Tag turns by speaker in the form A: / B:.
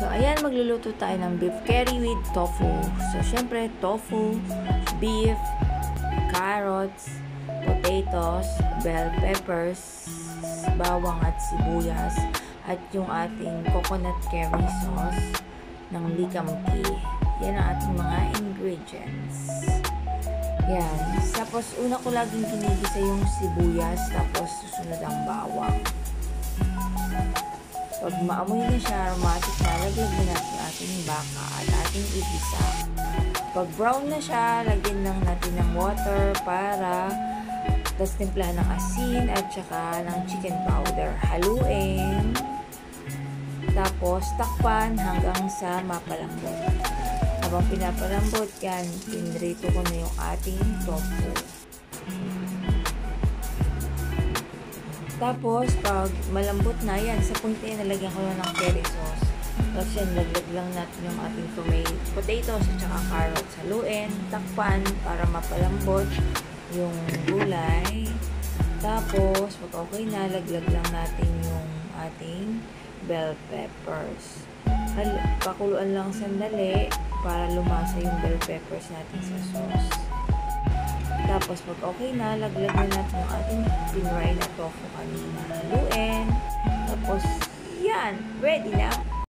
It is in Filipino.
A: So, ayan, magluluto tayo ng beef curry with tofu. So, syempre, tofu, beef, carrots, potatoes, bell peppers, bawang at sibuyas, at yung ating coconut curry sauce ng likamki. Yan ang ating mga ingredients. Yan. Tapos, una ko laging ginigisa yung sibuyas, tapos susunod ang bawang. Pag maamoy na siya, aromatic na, lagyan na natin ating baka at ating igisa. Pag brown na siya, lagyan lang natin ng water para tapos timplahan ng asin at saka ng chicken powder. Haluin. Tapos takpan hanggang sa mapalambot. Habang pinapalambot yan, pinrito ko na yung ating tofu. Tapos, pag malambot na yan, sa punti nalagyan ko na ng curry sauce. Tapos yan, laglag lang natin yung ating potatoes at saka carrots. Haluin, takpan para mapalambot yung gulay. Tapos, pag okay na, laglag lang natin yung ating bell peppers. Pakuluan lang sandali para lumasa yung bell peppers natin sa sauce. Tapos, pag okay na, laglag na natin yung ating pinray na tofu kanina. Haluin. Tapos, yan. Ready na.